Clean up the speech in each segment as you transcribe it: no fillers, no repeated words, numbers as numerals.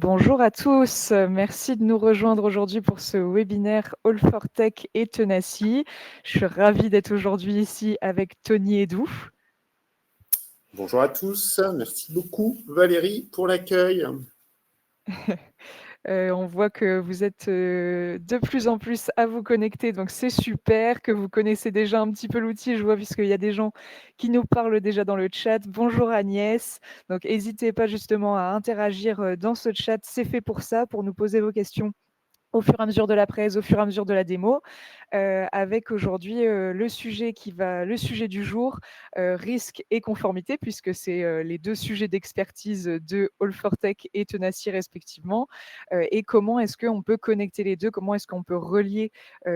Bonjour à tous, merci de nous rejoindre aujourd'hui pour ce webinaire All for Tech et Tenacy. Je suis ravie d'être aujourd'hui ici avec Tony Edoux. Bonjour à tous, merci beaucoup Valérie pour l'accueil. On voit que vous êtes de plus en plus à vous connecter, donc c'est super, que vous connaissez déjà un petit peu l'outil, je vois, puisqu'il y a des gens qui nous parlent déjà dans le chat. Bonjour Agnès, donc n'hésitez pas justement à interagir dans ce chat, c'est fait pour ça, pour nous poser vos questions au fur et à mesure de la presse, au fur et à mesure de la démo, avec aujourd'hui le sujet du jour, risque et conformité, puisque c'est les deux sujets d'expertise de All4Tech et Tenacy respectivement, et comment est-ce qu'on peut connecter les deux, comment est-ce qu'on peut relier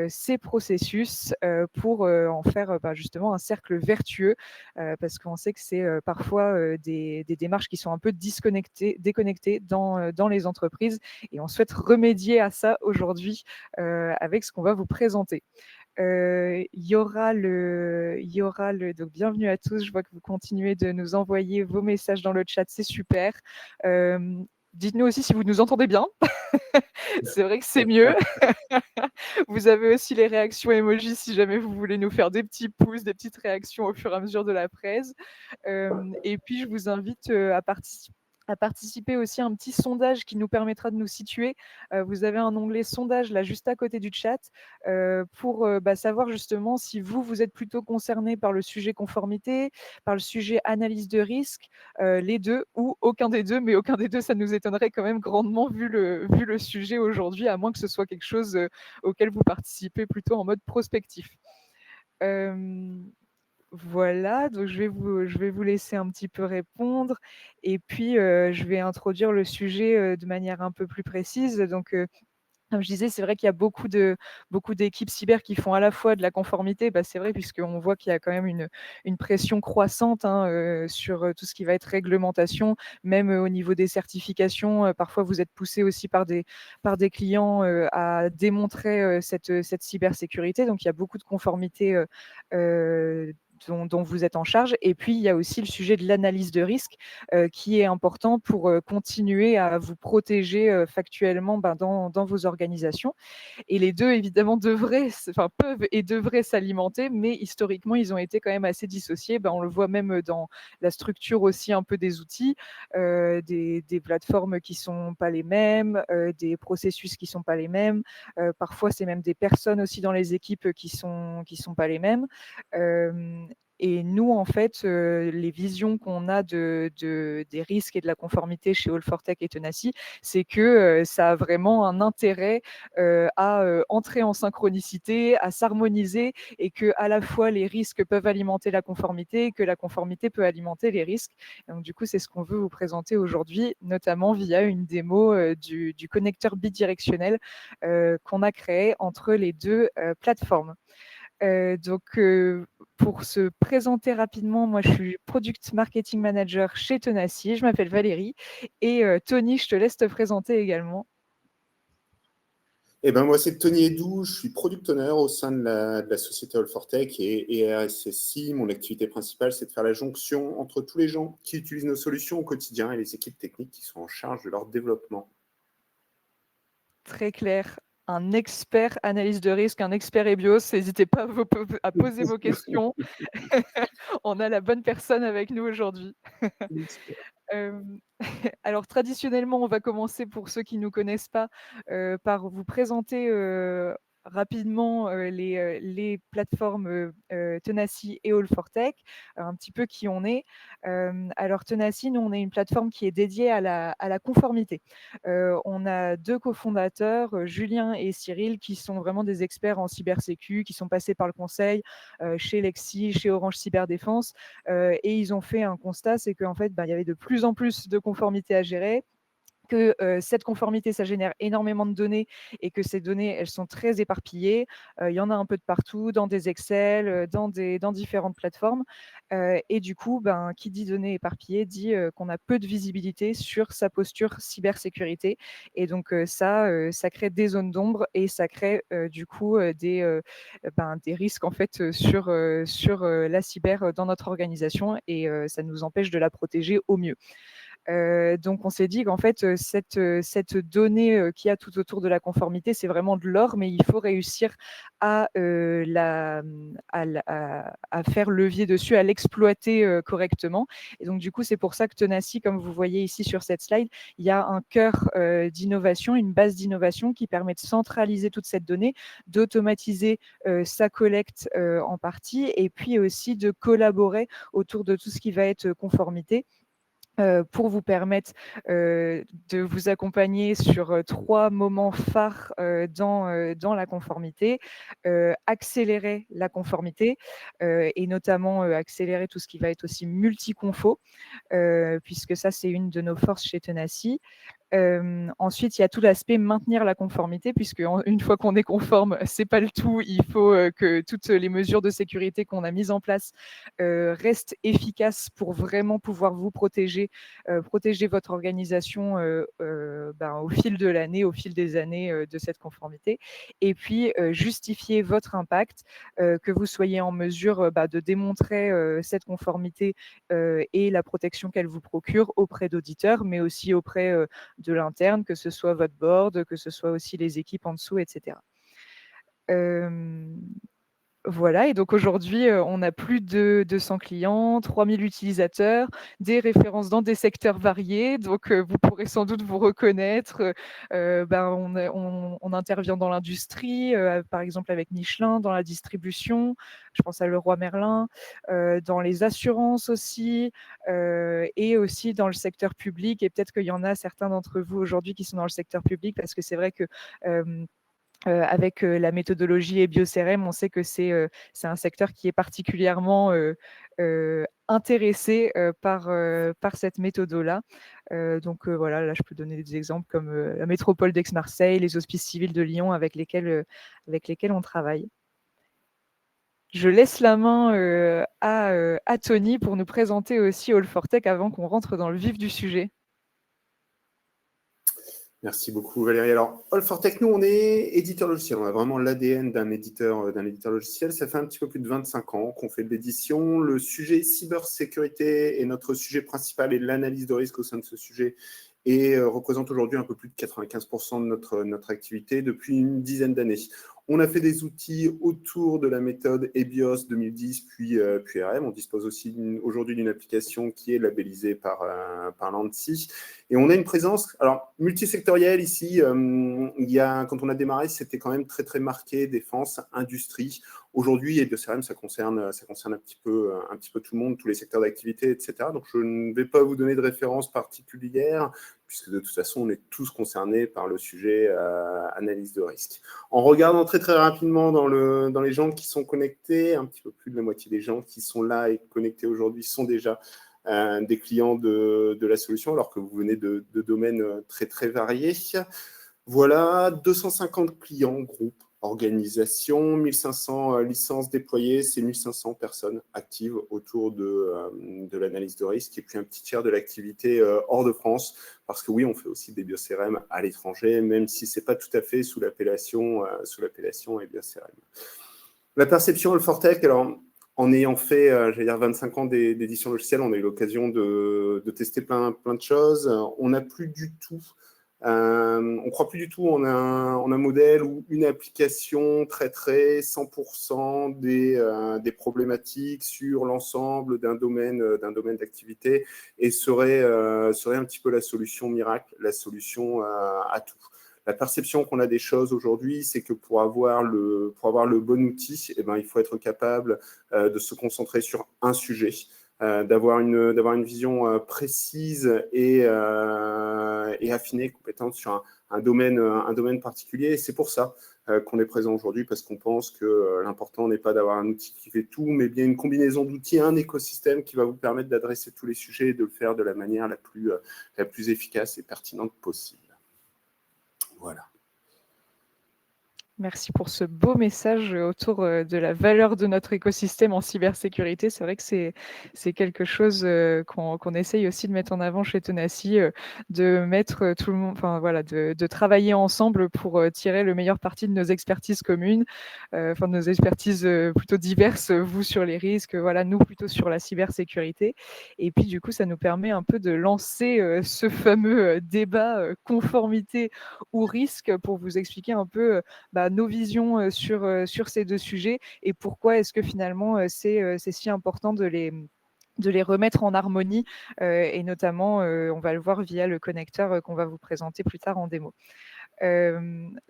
ces processus pour en faire justement un cercle vertueux, parce qu'on sait que c'est parfois des démarches qui sont un peu déconnectées dans les entreprises, et on souhaite remédier à ça aujourd'hui avec ce qu'on va vous présenter. Il y aura donc bienvenue à tous. Je vois que vous continuez de nous envoyer vos messages dans le chat, c'est super. Dites-nous aussi si vous nous entendez bien. C'est vrai que c'est mieux. Vous avez aussi les réactions emojis si jamais vous voulez nous faire des petits pouces, des petites réactions au fur et à mesure de la presse. Et puis, je vous invite à participer aussi à un petit sondage qui nous permettra de nous situer. Vous avez un onglet sondage là juste à côté du chat pour savoir justement si vous êtes plutôt concerné par le sujet conformité, par le sujet analyse de risque, les deux ou aucun des deux, mais aucun des deux, ça nous étonnerait quand même grandement vu le sujet aujourd'hui, à moins que ce soit quelque chose auquel vous participez plutôt en mode prospectif. Voilà, donc je vais vous laisser un petit peu répondre et puis je vais introduire le sujet de manière un peu plus précise. Donc, comme je disais, c'est vrai qu'il y a beaucoup d'équipes cyber qui font à la fois de la conformité. C'est vrai, puisqu'on voit qu'il y a quand même une pression croissante sur tout ce qui va être réglementation, même au niveau des certifications. Parfois, vous êtes poussé aussi par des clients à démontrer cette cybersécurité. Donc, il y a beaucoup de conformité dont vous êtes en charge. Et puis, il y a aussi le sujet de l'analyse de risque qui est important pour continuer à vous protéger factuellement dans vos organisations. Et les deux, évidemment, peuvent et devraient s'alimenter, mais historiquement, ils ont été quand même assez dissociés. On le voit même dans la structure aussi un peu des outils, des plateformes qui ne sont pas les mêmes, des processus qui ne sont pas les mêmes. Parfois, c'est même des personnes aussi dans les équipes qui sont pas les mêmes. Et nous, en fait, les visions qu'on a des risques et de la conformité chez All4Tech et Tenacy, c'est que ça a vraiment un intérêt à entrer en synchronicité, à s'harmoniser, et que à la fois les risques peuvent alimenter la conformité et que la conformité peut alimenter les risques. Donc, du coup, c'est ce qu'on veut vous présenter aujourd'hui, notamment via une démo du connecteur bidirectionnel qu'on a créé entre les deux plateformes. Donc, pour se présenter rapidement, moi, je suis Product Marketing Manager chez Tenacy. Je m'appelle Valérie. Et Tony, je te laisse te présenter également. Moi, c'est Tony Edoux, je suis Product Owner au sein de la société All4Tech et RSSI. Mon activité principale, c'est de faire la jonction entre tous les gens qui utilisent nos solutions au quotidien et les équipes techniques qui sont en charge de leur développement. Très clair. Un expert analyse de risque, un expert EBIOS. N'hésitez pas à poser vos questions. On a la bonne personne avec nous aujourd'hui. Alors, traditionnellement, on va commencer, pour ceux qui ne nous connaissent pas, par vous présenter rapidement les plateformes Tenacy et All4Tech, un petit peu qui on est. Alors, Tenacy, nous, on est une plateforme qui est dédiée à la conformité. On a deux cofondateurs, Julien et Cyril, qui sont vraiment des experts en cybersécu, qui sont passés par le conseil chez Lexi, chez Orange Cyberdéfense, et ils ont fait un constat, c'est qu'en fait, il y avait de plus en plus de conformité à gérer, que cette conformité, ça génère énormément de données, et que ces données, elles sont très éparpillées. Il y en a un peu de partout, dans des Excel, dans différentes plateformes. Et du coup, qui dit données éparpillées dit qu'on a peu de visibilité sur sa posture cybersécurité. Et donc ça crée des zones d'ombre, et ça crée du coup des risques en fait sur la cyber dans notre organisation, et ça nous empêche de la protéger au mieux. Donc, on s'est dit qu'en fait, cette donnée qu'il y a tout autour de la conformité, c'est vraiment de l'or, mais il faut réussir à faire levier dessus, à l'exploiter correctement. Et donc, du coup, c'est pour ça que Tenaci, comme vous voyez ici sur cette slide, il y a un cœur d'innovation, une base d'innovation qui permet de centraliser toute cette donnée, d'automatiser sa collecte en partie, et puis aussi de collaborer autour de tout ce qui va être conformité, pour vous permettre de vous accompagner sur 3 moments phares dans la conformité, accélérer la conformité, et notamment accélérer tout ce qui va être aussi multi-confo, puisque ça, c'est une de nos forces chez Tenaci. Ensuite, il y a tout l'aspect maintenir la conformité, puisque une fois qu'on est conforme, c'est pas le tout. Il faut que toutes les mesures de sécurité qu'on a mises en place restent efficaces pour vraiment pouvoir vous protéger, protéger votre organisation au fil de l'année, au fil des années de cette conformité. Et puis, justifier votre impact, que vous soyez en mesure de démontrer cette conformité et la protection qu'elle vous procure auprès d'auditeurs, mais aussi auprès de l'interne, que ce soit votre board, que ce soit aussi les équipes en dessous, etc. Voilà, et donc aujourd'hui, on a plus de 200 clients, 3000 utilisateurs, des références dans des secteurs variés. Donc, vous pourrez sans doute vous reconnaître. On intervient dans l'industrie, par exemple avec Michelin, dans la distribution, je pense à Leroy Merlin, dans les assurances aussi, et aussi dans le secteur public. Et peut-être qu'il y en a certains d'entre vous aujourd'hui qui sont dans le secteur public, parce que c'est vrai que avec la méthodologie et BioCRM, on sait que c'est un secteur qui est particulièrement intéressé par cette méthode-là. Donc voilà, là je peux donner des exemples comme la métropole d'Aix-Marseille, les hospices civils de Lyon avec lesquels on travaille. Je laisse la main à Tony pour nous présenter aussi All4Tech avant qu'on rentre dans le vif du sujet. Merci beaucoup Valérie. Alors, All4Tech, nous, on est éditeur logiciel. On a vraiment l'ADN d'un éditeur logiciel. Ça fait un petit peu plus de 25 ans qu'on fait de l'édition. Le sujet cybersécurité est notre sujet principal et l'analyse de risque au sein de ce sujet et représente aujourd'hui un peu plus de 95% de notre activité depuis une dizaine d'années. On a fait des outils autour de la méthode EBIOS 2010, puis RM. On dispose aussi aujourd'hui d'une application qui est labellisée par l'ANSSI. Et on a une présence multisectorielle ici. Quand on a démarré, c'était quand même très, très marqué défense, industrie. Aujourd'hui, EBIOS-CRM, ça concerne un petit peu tout le monde, tous les secteurs d'activité, etc. Donc, je ne vais pas vous donner de référence particulière, puisque de toute façon, on est tous concernés par le sujet analyse de risque. En regardant très, très rapidement dans les gens qui sont connectés, un petit peu plus de la moitié des gens qui sont là et connectés aujourd'hui sont déjà des clients de la solution, alors que vous venez de domaines très, très variés. Voilà, 250 clients, groupes, organisations, 1500 licences déployées, c'est 1500 personnes actives autour de l'analyse de risque, et puis un petit tiers de l'activité hors de France, parce que oui, on fait aussi des BioCRM à l'étranger, même si ce n'est pas tout à fait sous l'appellation BioCRM. La perception All4Tech, alors, en ayant fait, 25 ans d'édition logicielle, on a eu l'occasion de tester plein de choses. On n'a plus du tout, on ne croit plus du tout en un modèle où une application traiterait 100% des problématiques sur l'ensemble d'un domaine d'activité et serait un petit peu la solution miracle, la solution à tout. La perception qu'on a des choses aujourd'hui, c'est que pour avoir le bon outil, il faut être capable de se concentrer sur un sujet, d'avoir une vision précise et affinée, compétente sur un domaine particulier. Et c'est pour ça qu'on est présent aujourd'hui, parce qu'on pense que l'important n'est pas d'avoir un outil qui fait tout, mais bien une combinaison d'outils, un écosystème qui va vous permettre d'adresser tous les sujets et de le faire de la manière la plus efficace et pertinente possible. Voilà. Merci pour ce beau message autour de la valeur de notre écosystème en cybersécurité. C'est vrai que c'est quelque chose qu'on essaye aussi de mettre en avant chez Tenaci, de mettre tout le monde, enfin voilà, de travailler ensemble pour tirer le meilleur parti de nos expertises communes, enfin de nos expertises plutôt diverses, vous sur les risques, voilà, nous plutôt sur la cybersécurité. Et puis du coup, ça nous permet un peu de lancer ce fameux débat conformité ou risque pour vous expliquer un peu nos visions sur ces deux sujets et pourquoi est-ce que finalement c'est si important de les remettre en harmonie et notamment, on va le voir via le connecteur qu'on va vous présenter plus tard en démo.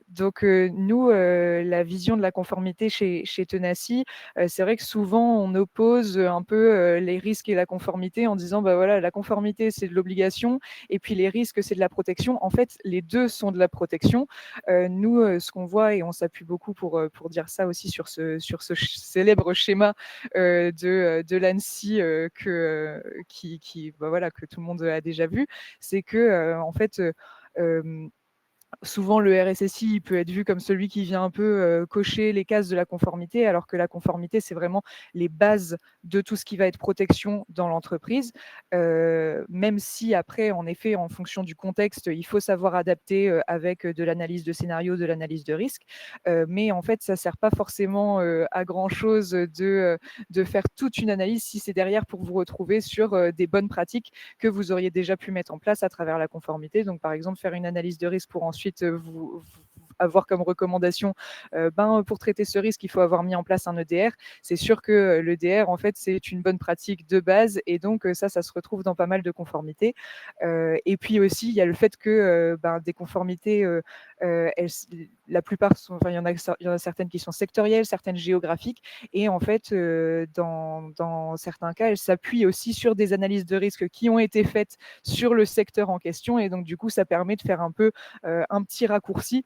Donc nous, la vision de la conformité chez Tenaci, c'est vrai que souvent on oppose un peu les risques et la conformité en disant bah voilà, la conformité c'est de l'obligation et puis les risques c'est de la protection. En fait, les deux sont de la protection. Nous, ce qu'on voit et on s'appuie beaucoup pour dire ça aussi sur ce célèbre schéma de l'ANSSI bah, voilà, que tout le monde a déjà vu, c'est que en fait souvent le RSSI il peut être vu comme celui qui vient un peu cocher les cases de la conformité, alors que la conformité, c'est vraiment les bases de tout ce qui va être protection dans l'entreprise. Même si après, en effet, en fonction du contexte, il faut savoir adapter avec de l'analyse de scénario, de l'analyse de risque. Mais en fait, ça ne sert pas forcément à grand-chose de faire toute une analyse si c'est derrière pour vous retrouver sur des bonnes pratiques que vous auriez déjà pu mettre en place à travers la conformité. Donc, par exemple, faire une analyse de risque pour ensuite vous avoir comme recommandation, pour traiter ce risque, il faut avoir mis en place un EDR. C'est sûr que l'EDR, en fait, c'est une bonne pratique de base et donc ça se retrouve dans pas mal de conformités. Et puis aussi, il y a le fait que des conformités, la plupart sont, enfin, il y en a certaines qui sont sectorielles, certaines géographiques, et en fait, dans certains cas, elles s'appuient aussi sur des analyses de risque qui ont été faites sur le secteur en question, et donc du coup, ça permet de faire un peu un petit raccourci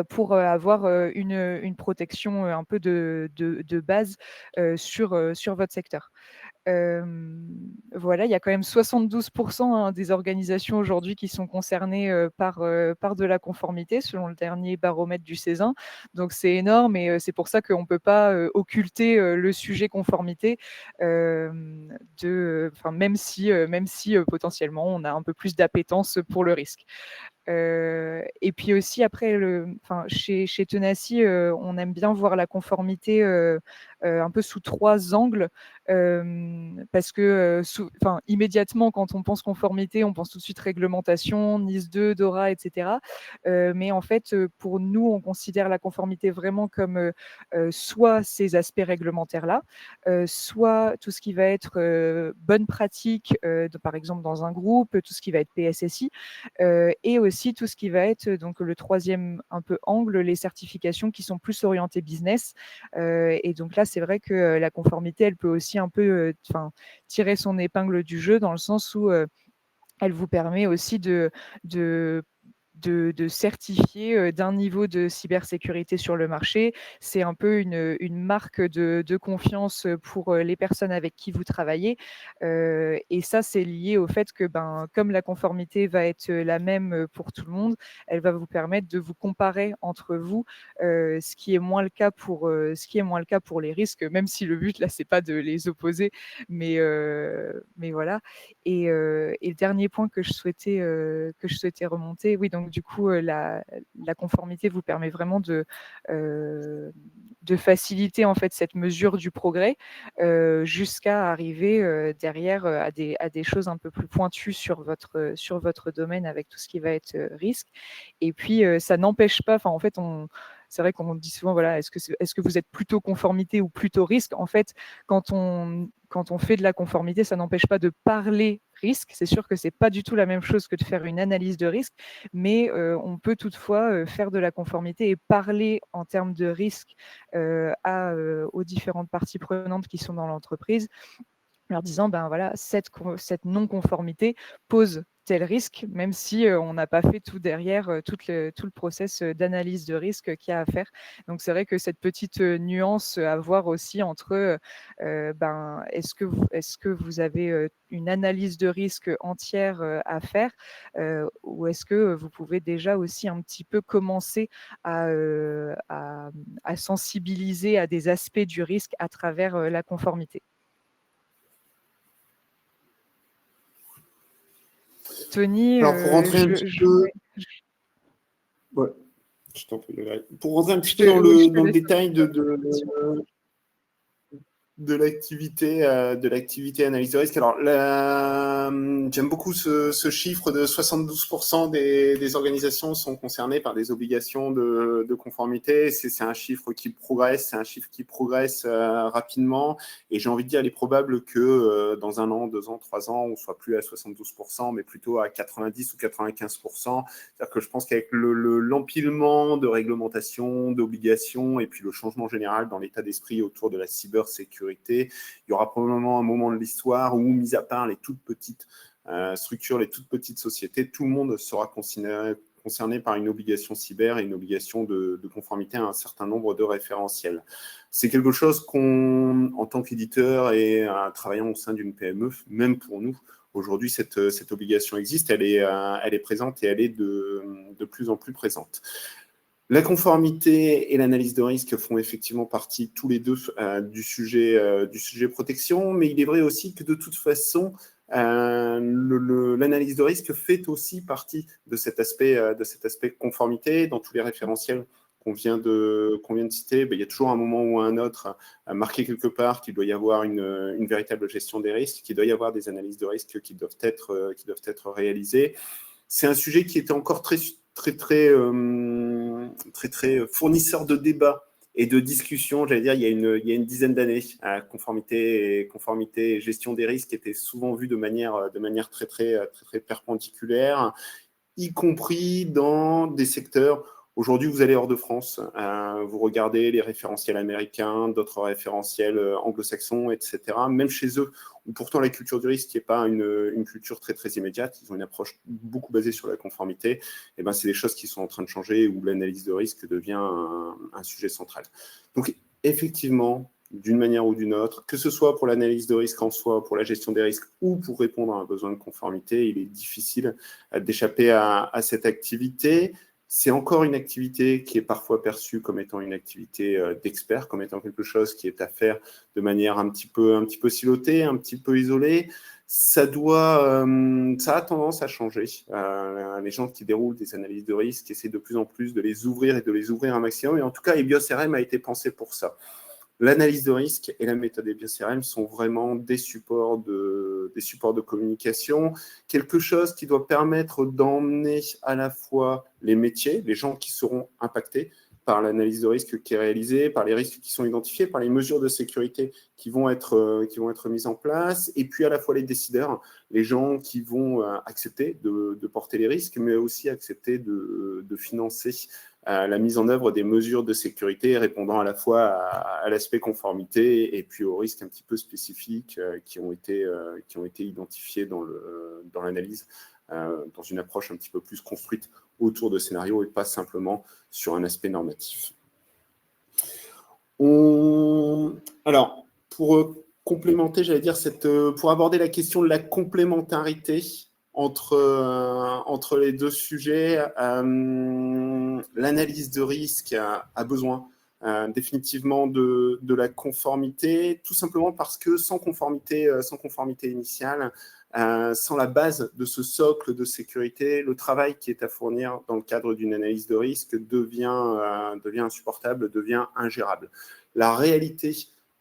pour avoir une protection un peu de base sur votre secteur. Voilà, il y a quand même 72% hein, des organisations aujourd'hui qui sont concernées par de la conformité, selon le dernier baromètre du Césin. Donc c'est énorme et c'est pour ça qu'on ne peut pas occulter le sujet conformité, même si potentiellement on a un peu plus d'appétence pour le risque. Et puis aussi après, chez Tenaci, on aime bien voir la conformité un peu sous 3 angles, parce que immédiatement, quand on pense conformité, on pense tout de suite réglementation, NIS2, DORA, etc. Mais en fait, pour nous, on considère la conformité vraiment comme soit ces aspects réglementaires-là, soit tout ce qui va être bonne pratique, par exemple dans un groupe, tout ce qui va être PSSI, et aussi tout ce qui va être donc le troisième un peu angle, les certifications qui sont plus orientées business. Et donc là, c'est vrai que la conformité, elle peut aussi un peu tirer son épingle du jeu dans le sens où elle vous permet aussi de de certifier d'un niveau de cybersécurité sur le marché. C'est un peu une marque de confiance pour les personnes avec qui vous travaillez. Et ça, c'est lié au fait que, comme la conformité va être la même pour tout le monde, elle va vous permettre de vous comparer entre vous, ce qui est moins le cas pour les risques, même si le but là, c'est pas de les opposer, mais voilà. Et le dernier point que je souhaitais remonter, oui, donc du coup, la conformité vous permet vraiment de faciliter en fait cette mesure du progrès jusqu'à arriver derrière à des choses un peu plus pointues sur votre domaine avec tout ce qui va être risque. Et puis, ça n'empêche pas, enfin, en fait, c'est vrai qu'on dit souvent, voilà, est-ce que vous êtes plutôt conformité ou plutôt risque? En fait, quand on fait de la conformité, ça n'empêche pas de parler risque. C'est sûr que c'est pas du tout la même chose que de faire une analyse de risque, mais on peut toutefois faire de la conformité et parler en termes de risque aux différentes parties prenantes qui sont dans l'entreprise, leur disant, ben voilà, cette non-conformité pose tel risque, même si on n'a pas fait tout derrière, tout le process d'analyse de risque qu'il y a à faire. Donc, c'est vrai que cette petite nuance à voir aussi entre, est-ce que vous avez une analyse de risque entière à faire ou est-ce que vous pouvez déjà aussi un petit peu commencer à, à sensibiliser à des aspects du risque à travers la conformité. Tony, Alors, pour rentrer un petit peu... ouais, Ouais, je t'en prie, Valérie. Pour rentrer un petit peu oui, je te dans le laisse détail dessus. de l'activité analyse de risque. Alors, j'aime beaucoup ce chiffre de 72% des organisations sont concernées par des obligations de conformité. C'est un chiffre qui progresse, rapidement. Et j'ai envie de dire, il est probable que dans 1 an, 2 ans, 3 ans, on soit plus à 72%, mais plutôt à 90 ou 95%. C'est-à-dire que je pense qu'avec l'empilement de réglementations, d'obligations, et puis le changement général dans l'état d'esprit autour de la cybersécurité, il y aura probablement un moment de l'histoire où, mis à part les toutes petites structures, les toutes petites sociétés, tout le monde sera concerné par une obligation cyber et une obligation de conformité à un certain nombre de référentiels. C'est quelque chose qu'on, en tant qu'éditeur et travaillant au sein d'une PME, même pour nous, aujourd'hui, cette obligation existe, elle est présente et elle est de plus en plus présente. La conformité et l'analyse de risque font effectivement partie tous les deux du sujet protection, mais il est vrai aussi que de toute façon, l'analyse de risque fait aussi partie de cet aspect conformité. Dans tous les référentiels qu'on vient de citer, il y a toujours un moment ou un autre marqué quelque part qu'il doit y avoir une véritable gestion des risques, qu'il doit y avoir des analyses de risque qui doivent être réalisées. C'est un sujet qui était encore très fournisseur de débats et de discussions, j'allais dire, il y a une dizaine d'années. Conformité et gestion des risques étaient souvent vues de manière très perpendiculaire, y compris dans des secteurs. Aujourd'hui, vous allez hors de France, vous regardez les référentiels américains, d'autres référentiels anglo-saxons, etc. Même chez eux, où pourtant la culture du risque n'est pas une culture très immédiate, ils ont une approche beaucoup basée sur la conformité, et ben, c'est des choses qui sont en train de changer, où l'analyse de risque devient un sujet central. Donc, effectivement, d'une manière ou d'une autre, que ce soit pour l'analyse de risque en soi, pour la gestion des risques ou pour répondre à un besoin de conformité, il est difficile d'échapper à cette activité. C'est encore une activité qui est parfois perçue comme étant une activité d'expert, comme étant quelque chose qui est à faire de manière un petit peu silotée, un petit peu isolée. Ça a tendance à changer. Les gens qui déroulent des analyses de risque essaient de plus en plus de les ouvrir un maximum. Et en tout cas, EBIOS-CRM a été pensé pour ça. L'analyse de risque et la méthode EBIOS-CRM sont vraiment des supports de communication, quelque chose qui doit permettre d'emmener à la fois les métiers, les gens qui seront impactés par l'analyse de risque qui est réalisée, par les risques qui sont identifiés, par les mesures de sécurité qui vont être mises en place, et puis à la fois les décideurs, les gens qui vont accepter de porter les risques, mais aussi accepter de financer la mise en œuvre des mesures de sécurité répondant à la fois à l'aspect conformité et puis aux risques un petit peu spécifiques qui ont été identifiés dans l'analyse, dans une approche un petit peu plus construite autour de scénarios et pas simplement sur un aspect normatif. Alors, pour complémenter, j'allais dire, pour aborder la question de la complémentarité entre les deux sujets, l'analyse de risque a besoin définitivement de la conformité, tout simplement parce que sans conformité initiale, sans la base de ce socle de sécurité, le travail qui est à fournir dans le cadre d'une analyse de risque devient insupportable, devient ingérable. La réalité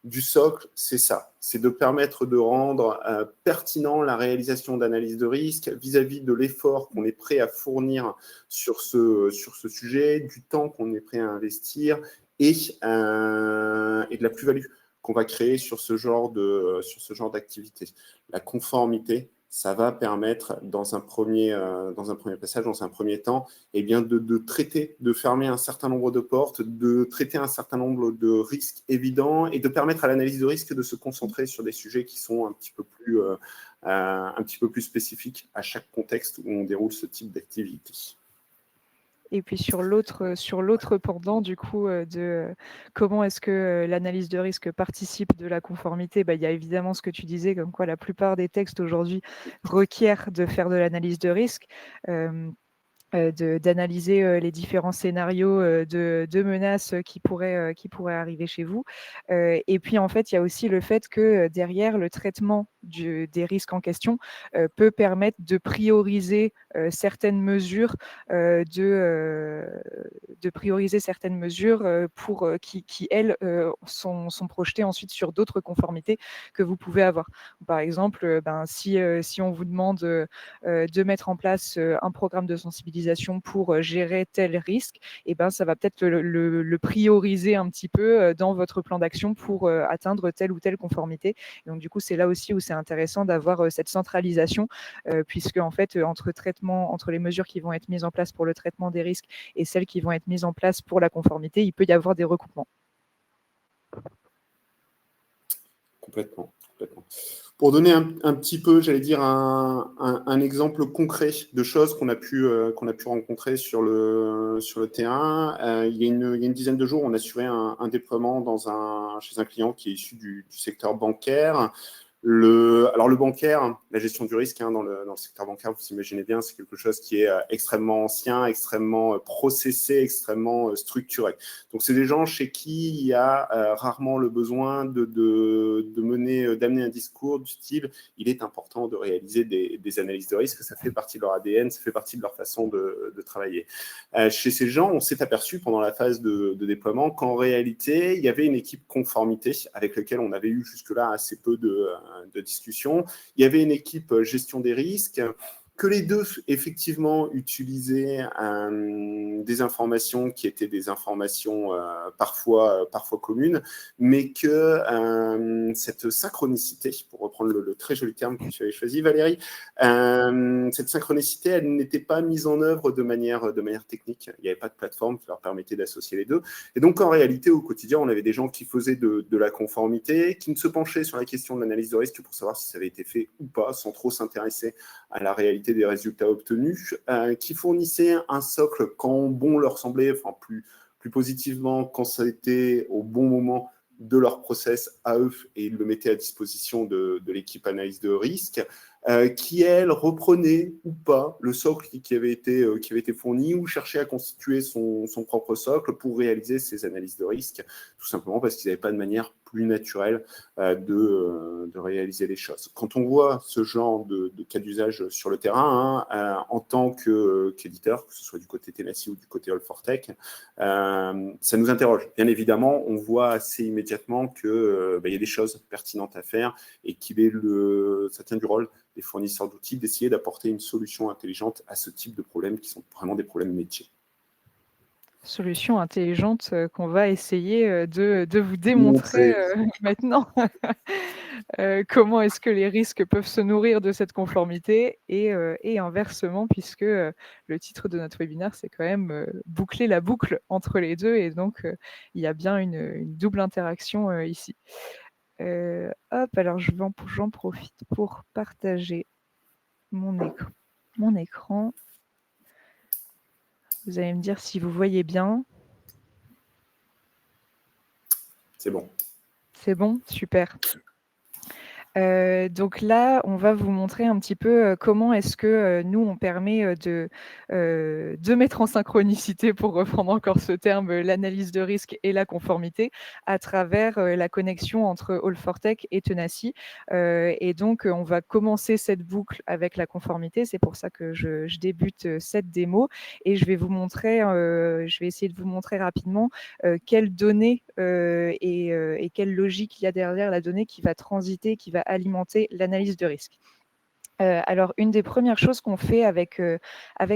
du socle, c'est ça, c'est de permettre de rendre pertinent la réalisation d'analyse de risque vis-à-vis de l'effort qu'on est prêt à fournir sur ce sujet, du temps qu'on est prêt à investir et de la plus-value qu'on va créer sur ce genre d'activité. La conformité, ça va permettre dans un premier passage, dans un premier temps, eh bien de traiter, de fermer un certain nombre de portes, de traiter un certain nombre de risques évidents et de permettre à l'analyse de risque de se concentrer sur des sujets qui sont un petit peu plus spécifiques à chaque contexte où on déroule ce type d'activité. Et puis sur l'autre pendant, du coup, de comment est-ce que l'analyse de risque participe de la conformité, il y a évidemment ce que tu disais, comme quoi la plupart des textes aujourd'hui requièrent de faire de l'analyse de risque. D'analyser les différents scénarios de menaces qui pourraient arriver chez vous. Et puis, en fait, il y a aussi le fait que derrière, le traitement des risques en question peut permettre de prioriser certaines mesures, pour, qui elles, sont projetées ensuite sur d'autres conformités que vous pouvez avoir. Par exemple, si on vous demande de mettre en place un programme de sensibilisation pour gérer tel risque, et ça va peut-être le prioriser un petit peu dans votre plan d'action pour atteindre telle ou telle conformité. Et donc, du coup, c'est là aussi où c'est intéressant d'avoir cette centralisation, puisque en fait, entre les mesures qui vont être mises en place pour le traitement des risques et celles qui vont être mises en place pour la conformité, il peut y avoir des recoupements. Complètement. Pour donner un petit peu, j'allais dire, un exemple concret de choses qu'on a pu rencontrer sur le terrain, il y a une dizaine de jours, on assurait un déploiement chez un client qui est issu du secteur bancaire. Alors le bancaire, la gestion du risque dans le secteur bancaire, vous imaginez bien, c'est quelque chose qui est extrêmement ancien, extrêmement processé, extrêmement structuré. Donc c'est des gens chez qui il y a rarement le besoin d'amener un discours du style « il est important de réaliser des analyses de risque », ça fait partie de leur ADN, ça fait partie de leur façon de travailler. Chez ces gens, on s'est aperçu pendant la phase de déploiement qu'en réalité, il y avait une équipe conformité avec laquelle on avait eu jusque-là assez peu de discussion. Il y avait une équipe gestion des risques, que les deux, effectivement, utilisaient des informations qui étaient des informations parfois communes, mais que cette synchronicité, pour reprendre le très joli terme que tu avais choisi, Valérie, cette synchronicité, elle n'était pas mise en œuvre de manière technique. Il n'y avait pas de plateforme qui leur permettait d'associer les deux. Et donc, en réalité, au quotidien, on avait des gens qui faisaient de la conformité, qui ne se penchaient sur la question de l'analyse de risque pour savoir si ça avait été fait ou pas, sans trop s'intéresser à la réalité des résultats obtenus, qui fournissaient un socle quand bon leur semblait, enfin plus positivement, quand ça était au bon moment de leur process à eux, et ils le mettaient à disposition de l'équipe analyse de risque, qui, elle, reprenait ou pas le socle qui avait été fourni ou cherchait à constituer son propre socle pour réaliser ces analyses de risque, tout simplement parce qu'ils n'avaient pas de manière plus naturelle de réaliser les choses. Quand on voit ce genre de cas d'usage sur le terrain, en tant qu'éditeur, que ce soit du côté Tennessee ou du côté All4Tech, ça nous interroge. Bien évidemment, on voit assez immédiatement qu'il y a des choses pertinentes à faire et ça tient du rôle des fournisseurs d'outils d'essayer d'apporter une solution intelligente à ce type de problèmes qui sont vraiment des problèmes métiers. Solution intelligente qu'on va essayer de vous démontrer maintenant. Comment est-ce que les risques peuvent se nourrir de cette conformité et inversement, puisque le titre de notre webinaire, c'est quand même boucler la boucle entre les deux, et donc il y a bien une double interaction ici. Alors j'en profite pour partager mon écran. Vous allez me dire si vous voyez bien. C'est bon. C'est bon, super. Donc là, on va vous montrer un petit peu comment est-ce que nous, on permet de mettre en synchronicité, pour reprendre encore ce terme, l'analyse de risque et la conformité à travers la connexion entre All4Tech et Tenaci. Et donc, on va commencer cette boucle avec la conformité. C'est pour ça que je débute cette démo, et je vais essayer de vous montrer rapidement quelles données et quelle logique il y a derrière la donnée qui va transiter, qui va alimenter l'analyse de risque. Alors, une des premières choses qu'on fait avec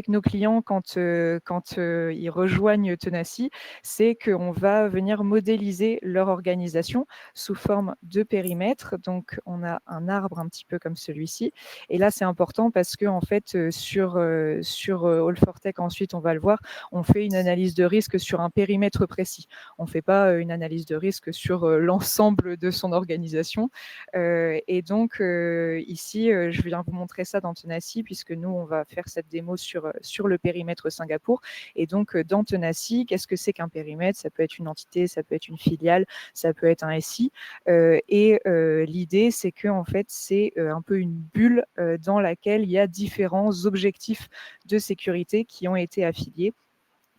nos clients quand ils rejoignent Tenaci, c'est qu'on va venir modéliser leur organisation sous forme de périmètre. Donc, on a un arbre un petit peu comme celui-ci. Et là, c'est important parce que en fait, sur All4Tech, ensuite, on va le voir, on fait une analyse de risque sur un périmètre précis. On ne fait pas une analyse de risque sur l'ensemble de son organisation. Et donc, ici, je viens vous montrer ça dans Tenaci, puisque nous, on va faire cette démo sur le périmètre Singapour. Et donc, dans Tenaci, qu'est-ce que c'est qu'un périmètre? Ça peut être une entité, ça peut être une filiale, ça peut être un SI. Et l'idée, c'est que en fait, c'est un peu une bulle dans laquelle il y a différents objectifs de sécurité qui ont été affiliés.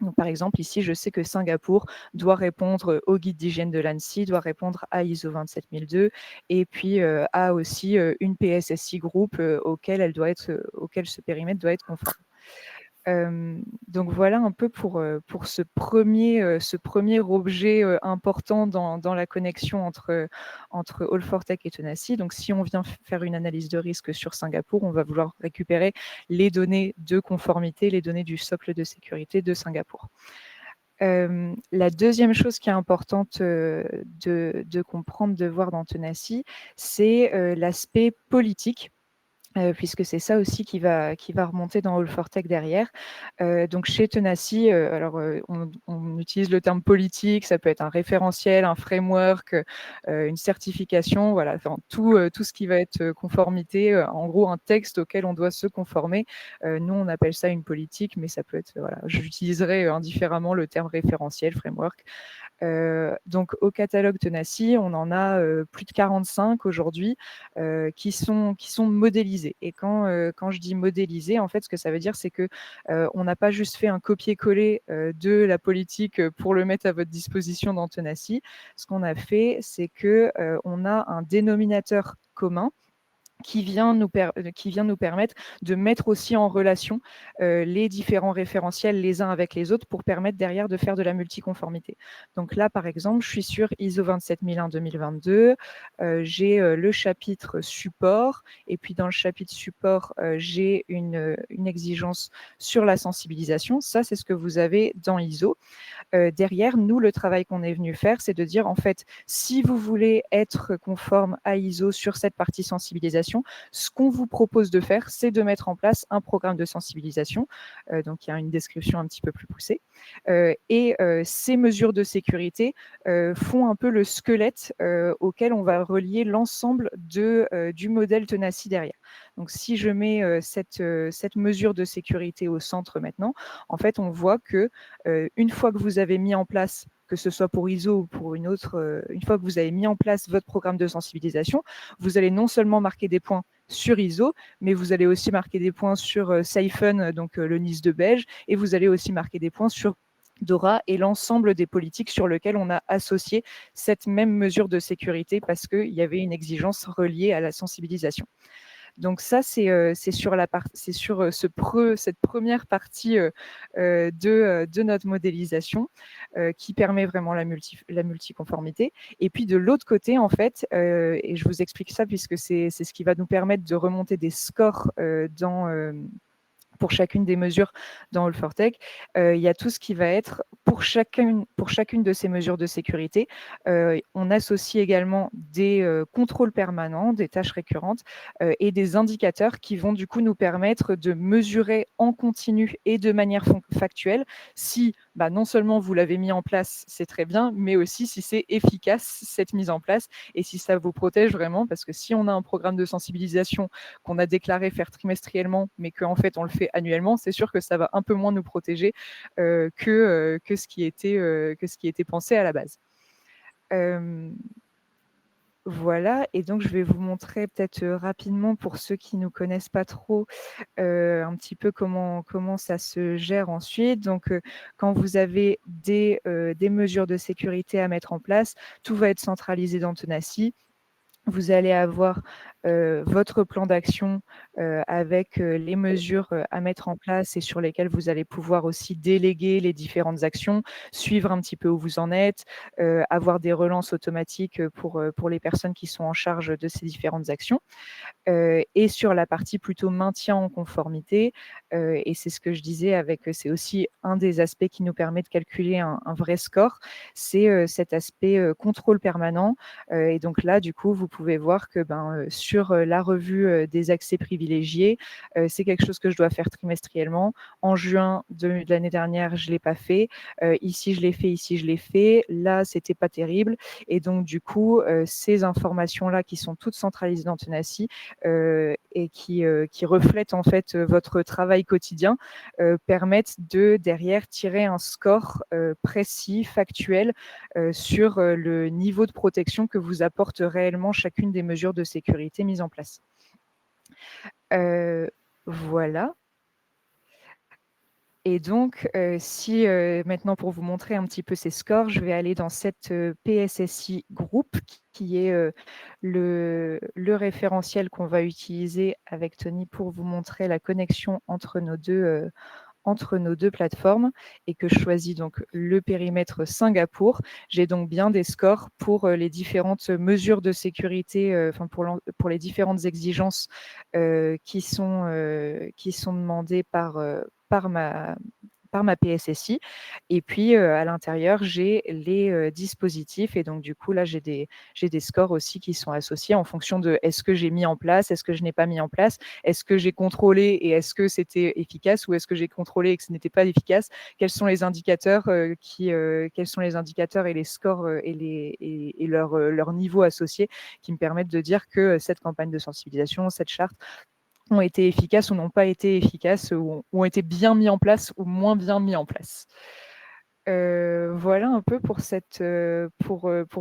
Donc, par exemple, ici, je sais que Singapour doit répondre au guide d'hygiène de l'ANSSI, doit répondre à ISO 27002 et puis a aussi une PSSI groupe auquel ce périmètre doit être conforme. Donc voilà un peu pour ce premier objet important dans la connexion entre All4Tech et Tenaci. Donc si on vient faire une analyse de risque sur Singapour, on va vouloir récupérer les données de conformité, les données du socle de sécurité de Singapour. La deuxième chose qui est importante de comprendre, de voir dans Tenaci, c'est l'aspect politique. Puisque c'est ça aussi qui va remonter dans All4Tech derrière. Donc chez Tenaci, on utilise le terme politique, ça peut être un référentiel, un framework, une certification, voilà, enfin, tout ce qui va être conformité, en gros un texte auquel on doit se conformer. Nous, on appelle ça une politique, mais ça peut être, voilà, j'utiliserai indifféremment le terme référentiel, framework. Donc au catalogue Tenaci, on en a plus de 45 aujourd'hui qui sont modélisés. Et quand je dis modélisés, en fait, ce que ça veut dire, c'est que on n'a pas juste fait un copier-coller de la politique pour le mettre à votre disposition dans Tenaci. Ce qu'on a fait, c'est que on a un dénominateur commun qui vient nous permettre de mettre aussi en relation les différents référentiels les uns avec les autres pour permettre derrière de faire de la multiconformité. Donc là, par exemple, je suis sur ISO 27001-2022, j'ai le chapitre support, et puis dans le chapitre support, j'ai une exigence sur la sensibilisation. Ça, c'est ce que vous avez dans ISO. Derrière, nous, le travail qu'on est venu faire, c'est de dire, en fait, si vous voulez être conforme à ISO sur cette partie sensibilisation, ce qu'on vous propose de faire, c'est de mettre en place un programme de sensibilisation. Donc, il y a une description un petit peu plus poussée. Et ces mesures de sécurité font un peu le squelette auquel on va relier l'ensemble du modèle Tenaci derrière. Donc, si je mets cette mesure de sécurité au centre maintenant, en fait, on voit que une fois que vous avez mis en place, que ce soit pour ISO ou pour une autre, une fois que vous avez mis en place votre programme de sensibilisation, vous allez non seulement marquer des points sur ISO, mais vous allez aussi marquer des points sur Siphon, donc le NIS de Belge, et vous allez aussi marquer des points sur DORA et l'ensemble des politiques sur lesquelles on a associé cette même mesure de sécurité parce qu'il y avait une exigence reliée à la sensibilisation. Donc ça, c'est sur cette première partie de notre modélisation qui permet vraiment la multiconformité. Et puis de l'autre côté, en fait, et je vous explique ça puisque c'est ce qui va nous permettre de remonter des scores pour chacune des mesures dans All4Tech, il y a tout ce qui va être pour chacune de ces mesures de sécurité. On associe également des contrôles permanents, des tâches récurrentes et des indicateurs qui vont du coup nous permettre de mesurer en continu et de manière factuelle si non seulement vous l'avez mis en place, c'est très bien, mais aussi si c'est efficace cette mise en place et si ça vous protège vraiment, parce que si on a un programme de sensibilisation qu'on a déclaré faire trimestriellement, mais qu'en fait on le fait annuellement, c'est sûr que ça va un peu moins nous protéger que ce qui était pensé à la base. Voilà, et donc je vais vous montrer peut-être rapidement pour ceux qui ne connaissent pas trop un petit peu comment ça se gère ensuite. Donc quand vous avez des mesures de sécurité à mettre en place, tout va être centralisé dans Tenaci. Vous allez avoir votre plan d'action avec les mesures à mettre en place et sur lesquelles vous allez pouvoir aussi déléguer les différentes actions, suivre un petit peu où vous en êtes, avoir des relances automatiques pour les personnes qui sont en charge de ces différentes actions. Et sur la partie plutôt maintien en conformité, et c'est ce que je disais c'est aussi un des aspects qui nous permet de calculer un vrai score, c'est cet aspect contrôle permanent. Et donc là, du coup, vous pouvez voir que sur la revue des accès privilégiés, c'est quelque chose que je dois faire trimestriellement. En juin de l'année dernière, je ne l'ai pas fait. Ici, je l'ai fait. Ici, je l'ai fait. Là, c'était pas terrible. Et donc, du coup, ces informations-là qui sont toutes centralisées dans Tenaci, et qui reflètent en fait votre travail quotidien, permettent de derrière tirer un score précis, factuel, sur le niveau de protection que vous apporte réellement chacune des mesures de sécurité mises en place. Voilà. Et donc, si maintenant pour vous montrer un petit peu ces scores, je vais aller dans cette PSSI Group qui est le référentiel qu'on va utiliser avec Tony pour vous montrer la connexion entre nos deux plateformes, et que je choisis donc le périmètre Singapour. J'ai donc bien des scores pour les différentes mesures de sécurité, pour les différentes exigences qui sont demandées par ma PSSI. Et puis, à l'intérieur, j'ai les dispositifs. Et donc, du coup, là, j'ai des scores aussi qui sont associés en fonction de est-ce que j'ai mis en place, est-ce que je n'ai pas mis en place, est-ce que j'ai contrôlé et est-ce que c'était efficace, ou est-ce que j'ai contrôlé et que ce n'était pas efficace. Quels sont les indicateurs quels sont les indicateurs et les scores et leur niveau associé qui me permettent de dire que cette campagne de sensibilisation, cette charte, ont été efficaces ou n'ont pas été efficaces, ou ont été bien mis en place ou moins bien mis en place. Voilà un peu pour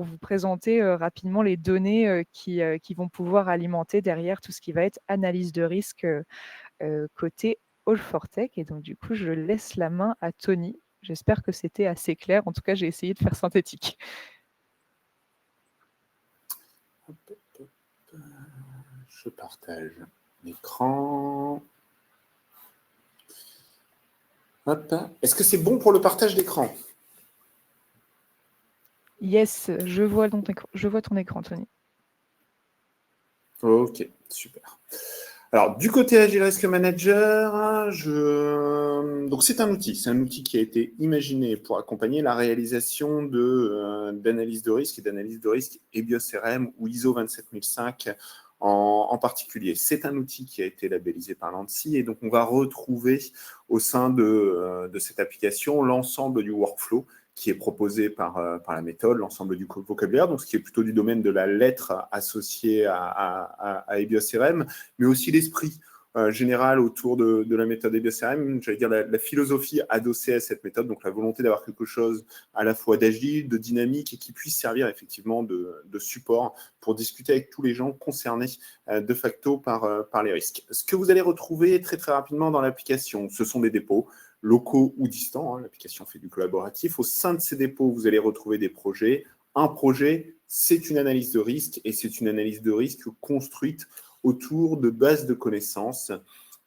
vous présenter rapidement les données qui vont pouvoir alimenter derrière tout ce qui va être analyse de risque côté All4Tech. Et donc, du coup, je laisse la main à Tony. J'espère que c'était assez clair. En tout cas, j'ai essayé de faire synthétique. Je partage l'écran. Est-ce que c'est bon pour le partage d'écran? Yes, je vois ton écran, Tony. Ok, super. Alors, du côté Agile Risk Manager, donc c'est un outil qui a été imaginé pour accompagner la réalisation d'analyse de risque et d'analyse de risque EBIOS RM ou ISO 27005 en particulier. C'est un outil qui a été labellisé par l'ANSSI, et donc on va retrouver au sein de cette application l'ensemble du workflow qui est proposé par la méthode, l'ensemble du vocabulaire, donc ce qui est plutôt du domaine de la lettre associée à EBIOS RM, mais aussi l'esprit général autour de la méthode EBIOS RM, j'allais dire la philosophie adossée à cette méthode, donc la volonté d'avoir quelque chose à la fois d'agile, de dynamique, et qui puisse servir effectivement de support pour discuter avec tous les gens concernés de facto par les risques. Ce que vous allez retrouver très très rapidement dans l'application, ce sont des dépôts locaux ou distants, l'application fait du collaboratif. Au sein de ces dépôts, vous allez retrouver des projets. Un projet, c'est une analyse de risque, et c'est une analyse de risque construite autour de bases de connaissances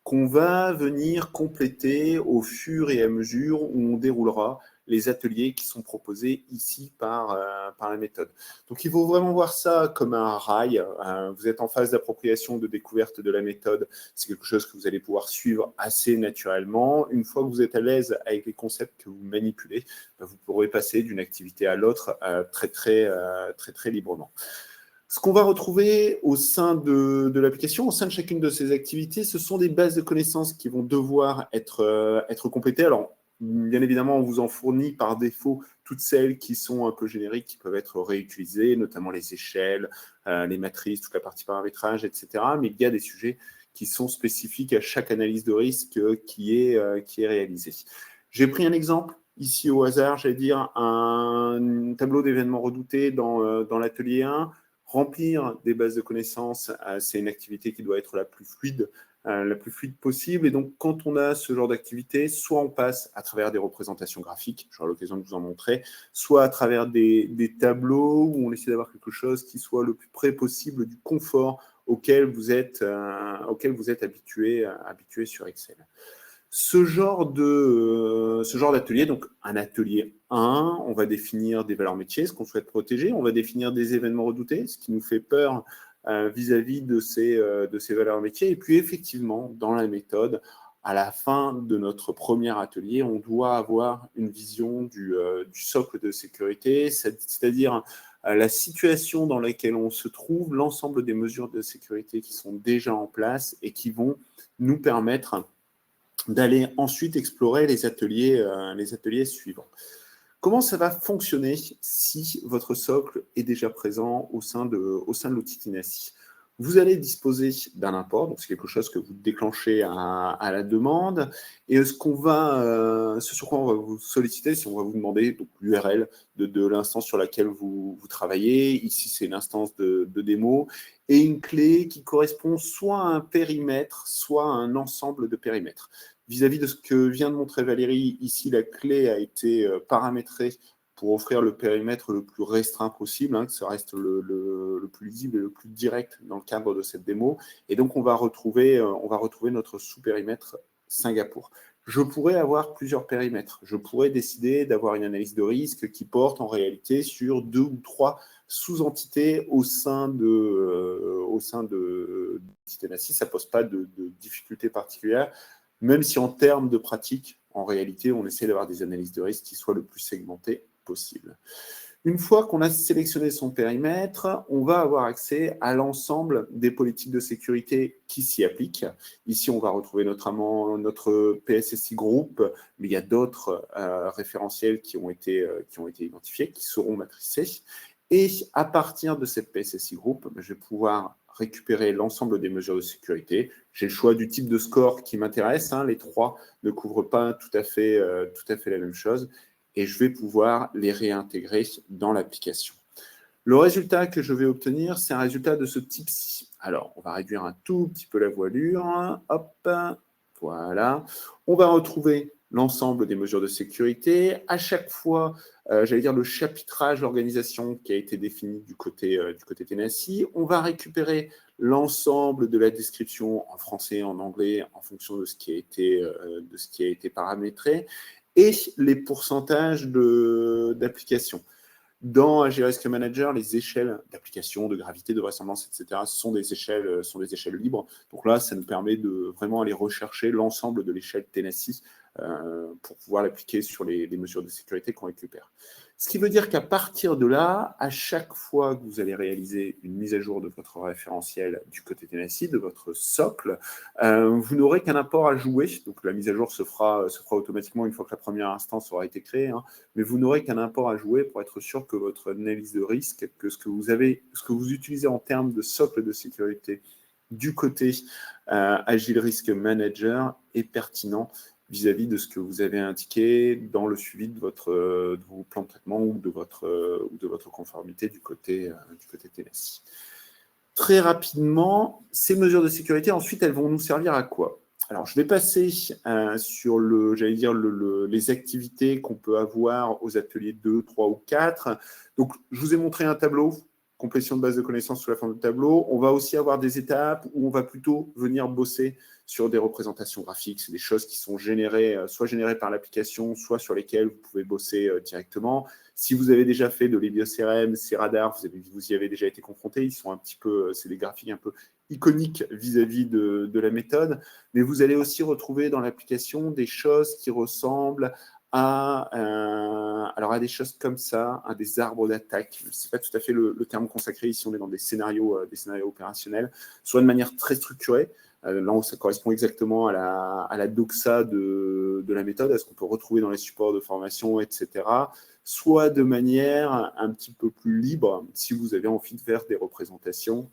qu'on va venir compléter au fur et à mesure où on déroulera les ateliers qui sont proposés ici par la méthode. Donc, il faut vraiment voir ça comme un rail. Vous êtes en phase d'appropriation, de découverte de la méthode. C'est quelque chose que vous allez pouvoir suivre assez naturellement. Une fois que vous êtes à l'aise avec les concepts que vous manipulez, vous pourrez passer d'une activité à l'autre très librement. Ce qu'on va retrouver au sein de l'application, au sein de chacune de ces activités, ce sont des bases de connaissances qui vont devoir être complétées. Alors, bien évidemment, on vous en fournit par défaut toutes celles qui sont un peu génériques, qui peuvent être réutilisées, notamment les échelles, les matrices, toute la partie paramétrage, etc. Mais il y a des sujets qui sont spécifiques à chaque analyse de risque qui est réalisée. J'ai pris un exemple ici au hasard, j'allais dire un tableau d'événements redoutés dans l'atelier 1. Remplir des bases de connaissances, c'est une activité qui doit être la plus fluide possible. Et donc, quand on a ce genre d'activité, soit on passe à travers des représentations graphiques, j'aurai l'occasion de vous en montrer, soit à travers des tableaux où on essaie d'avoir quelque chose qui soit le plus près possible du confort auxquels vous êtes habitués sur Excel. Ce genre d'atelier, donc un atelier 1, on va définir des valeurs métiers, ce qu'on souhaite protéger, on va définir des événements redoutés, ce qui nous fait peur vis-à-vis de ces valeurs métiers. Et puis effectivement, dans la méthode, à la fin de notre premier atelier, on doit avoir une vision du socle de sécurité, c'est-à-dire la situation dans laquelle on se trouve, l'ensemble des mesures de sécurité qui sont déjà en place et qui vont nous permettre d'aller ensuite explorer les ateliers suivants. Comment ça va fonctionner si votre socle est déjà présent au sein de l'outil Tenacity? Vous allez disposer d'un import, donc c'est quelque chose que vous déclenchez à la demande, et ce sur quoi on va vous solliciter, si on va vous demander l'URL de l'instance sur laquelle vous travaillez. Ici, c'est une instance de démo, et une clé qui correspond soit à un périmètre, soit à un ensemble de périmètres. Vis-à-vis de ce que vient de montrer Valérie, ici, la clé a été paramétrée pour offrir le périmètre le plus restreint possible, que ça reste le plus lisible et le plus direct dans le cadre de cette démo. Et donc, on va retrouver notre sous-périmètre Singapour. Je pourrais avoir plusieurs périmètres. Je pourrais décider d'avoir une analyse de risque qui porte en réalité sur 2 ou 3 sous-entités au sein de Tenacity. Ça ne pose pas de difficultés particulières, même si en termes de pratique, en réalité, on essaie d'avoir des analyses de risque qui soient le plus segmentées possible. Une fois qu'on a sélectionné son périmètre, on va avoir accès à l'ensemble des politiques de sécurité qui s'y appliquent. Ici, on va retrouver notamment notre PSSI Group, mais il y a d'autres référentiels qui ont été identifiés, qui seront matricés. Et à partir de cette PSSI Group, je vais pouvoir récupérer l'ensemble des mesures de sécurité. J'ai le choix du type de score qui m'intéresse. Les 3 ne couvrent pas tout à fait la même chose. Et je vais pouvoir les réintégrer dans l'application. Le résultat que je vais obtenir, c'est un résultat de ce type-ci. Alors, on va réduire un tout petit peu la voilure. Hop, voilà. On va retrouver l'ensemble des mesures de sécurité. À chaque fois, j'allais dire le chapitrage, l'organisation qui a été défini du côté Tenacity. On va récupérer l'ensemble de la description en français, en anglais, en fonction de ce qui a été paramétré, et les pourcentages d'application. Dans AG Risk Manager, les échelles d'application, de gravité, de vraisemblance, etc., sont des échelles libres. Donc là, ça nous permet de vraiment aller rechercher l'ensemble de l'échelle Tenacity pour pouvoir l'appliquer sur les mesures de sécurité qu'on récupère. Ce qui veut dire qu'à partir de là, à chaque fois que vous allez réaliser une mise à jour de votre référentiel du côté Tenacity, de votre socle, vous n'aurez qu'un apport à jouer. Donc la mise à jour se fera automatiquement une fois que la première instance aura été créée, mais vous n'aurez qu'un apport à jouer pour être sûr que votre analyse de risque, que ce que vous utilisez en termes de socle de sécurité du côté Agile Risk Manager est pertinent vis-à-vis de ce que vous avez indiqué dans le suivi de vos plans de traitement ou de votre conformité du côté Tenacity. Très rapidement, ces mesures de sécurité, ensuite, elles vont nous servir à quoi? Alors, je vais passer sur les activités qu'on peut avoir aux ateliers 2, 3 ou 4. Donc, je vous ai montré un tableau, complétion de base de connaissances sous la forme de tableau. On va aussi avoir des étapes où on va plutôt venir bosser sur des représentations graphiques. C'est des choses qui sont soit générées par l'application, soit sur lesquelles vous pouvez bosser directement. Si vous avez déjà fait de l'EBIOS-CRM, ces radars, vous y avez déjà été confronté, ils sont c'est des graphiques un peu iconiques vis-à-vis de la méthode, mais vous allez aussi retrouver dans l'application des choses qui ressemblent à des choses comme ça, à des arbres d'attaque. Ce n'est pas tout à fait le terme consacré ici, on est dans des scénarios opérationnels, soit de manière très structurée, là où ça correspond exactement à la doxa de la méthode, à ce qu'on peut retrouver dans les supports de formation, etc., soit de manière un petit peu plus libre, si vous avez envie de faire des représentations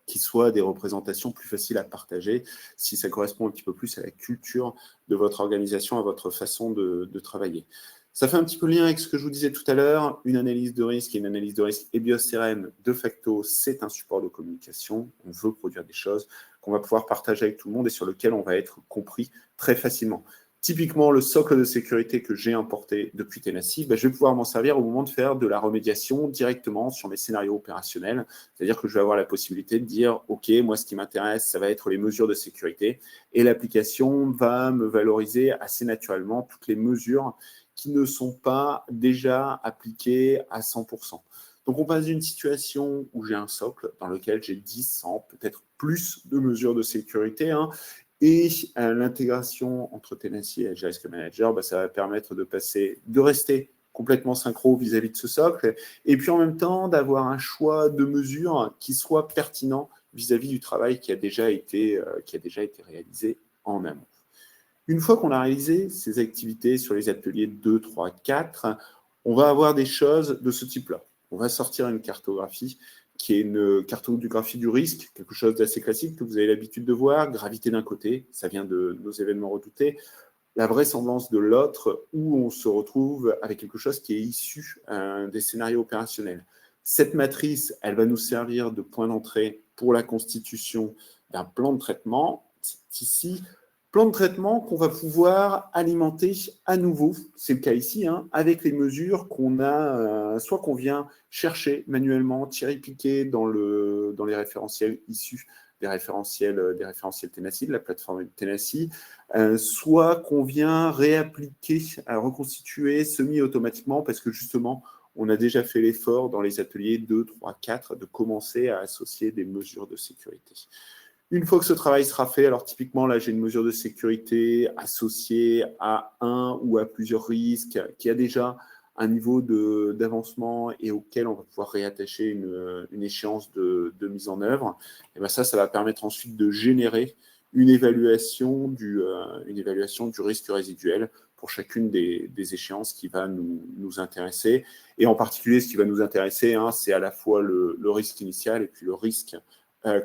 qui soient des représentations plus faciles à partager, si ça correspond un petit peu plus à la culture de votre organisation, à votre façon de travailler. Ça fait un petit peu lien avec ce que je vous disais tout à l'heure, une analyse de risque et une analyse de risque EBIOS-CRM, de facto, c'est un support de communication. On veut produire des choses qu'on va pouvoir partager avec tout le monde et sur lesquelles on va être compris très facilement. Typiquement, le socle de sécurité que j'ai importé depuis Tenacity, je vais pouvoir m'en servir au moment de faire de la remédiation directement sur mes scénarios opérationnels. C'est-à-dire que je vais avoir la possibilité de dire, OK, moi, ce qui m'intéresse, ça va être les mesures de sécurité. Et l'application va me valoriser assez naturellement toutes les mesures qui ne sont pas déjà appliquées à 100%. Donc, on passe d'une situation où j'ai un socle dans lequel j'ai 10, 100, peut-être plus de mesures de sécurité, et l'intégration entre Tenacity et Agile Risk Manager, ça va permettre de rester complètement synchro vis-à-vis de ce socle, et puis en même temps d'avoir un choix de mesures qui soit pertinent vis-à-vis du travail qui a déjà été réalisé en amont. Une fois qu'on a réalisé ces activités sur les ateliers 2, 3, 4, on va avoir des choses de ce type-là. On va sortir une cartographie qui est une cartographie du risque, quelque chose d'assez classique que vous avez l'habitude de voir. Gravité d'un côté, ça vient de nos événements redoutés. La vraisemblance de l'autre, où on se retrouve avec quelque chose qui est issu des scénarios opérationnels. Cette matrice, elle va nous servir de point d'entrée pour la constitution d'un plan de traitement. C'est ici, plan de traitement qu'on va pouvoir alimenter à nouveau, c'est le cas ici, avec les mesures qu'on a, soit qu'on vient chercher manuellement, cherry-piquer dans les référentiels issus des référentiels Tenacity, de la plateforme Tenacity, soit qu'on vient réappliquer, reconstituer semi-automatiquement, parce que justement, on a déjà fait l'effort dans les ateliers 2, 3, 4 de commencer à associer des mesures de sécurité. Une fois que ce travail sera fait, alors typiquement, là, j'ai une mesure de sécurité associée à un ou à plusieurs risques qui a déjà un niveau d'avancement et auquel on va pouvoir réattacher une échéance de mise en œuvre. Et ça va permettre ensuite de générer une évaluation du risque résiduel pour chacune des échéances qui va nous intéresser. Et en particulier, ce qui va nous intéresser, c'est à la fois le risque initial et puis le risque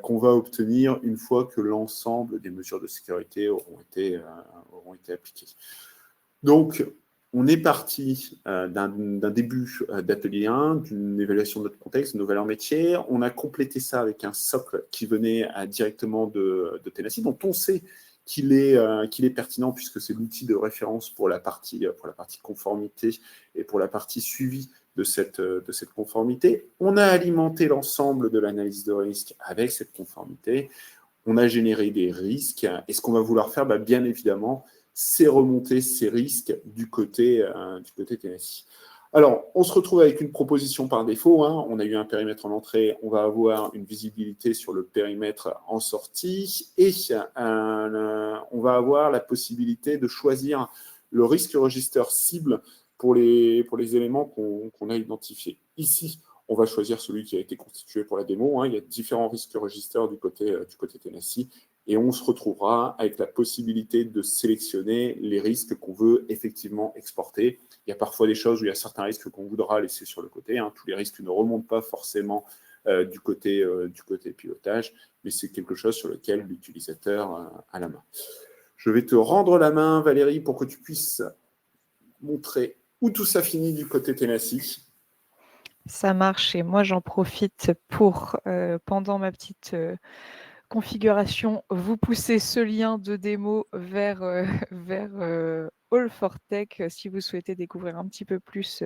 qu'on va obtenir une fois que l'ensemble des mesures de sécurité auront été appliquées. Donc, on est parti d'un début d'atelier 1, d'une évaluation de notre contexte, de nos valeurs métiers. On a complété ça avec un socle qui venait directement de Tenacity, dont on sait qu'il est pertinent puisque c'est l'outil de référence pour la partie conformité et pour la partie suivi de cette conformité. On a alimenté l'ensemble de l'analyse de risque avec cette conformité. On a généré des risques. Et ce qu'on va vouloir faire, bien évidemment, c'est remonter ces risques du côté Tenacity. Alors, on se retrouve avec une proposition par défaut. On a eu un périmètre en entrée. On va avoir une visibilité sur le périmètre en sortie. Et on va avoir la possibilité de choisir le risque register cible pour les éléments qu'on a identifiés. Ici, on va choisir celui qui a été constitué pour la démo. Il y a différents risques register du côté Tenacity. Et on se retrouvera avec la possibilité de sélectionner les risques qu'on veut effectivement exporter. Il y a parfois des choses où il y a certains risques qu'on voudra laisser sur le côté. Tous les risques ne remontent pas forcément du côté pilotage, mais c'est quelque chose sur lequel l'utilisateur a la main. Je vais te rendre la main, Valérie, pour que tu puisses montrer où tout ça finit du côté Tenacity. Ça marche et moi j'en profite pour, pendant ma petite configuration, vous pousser ce lien de démo vers All4Tech si vous souhaitez découvrir un petit peu plus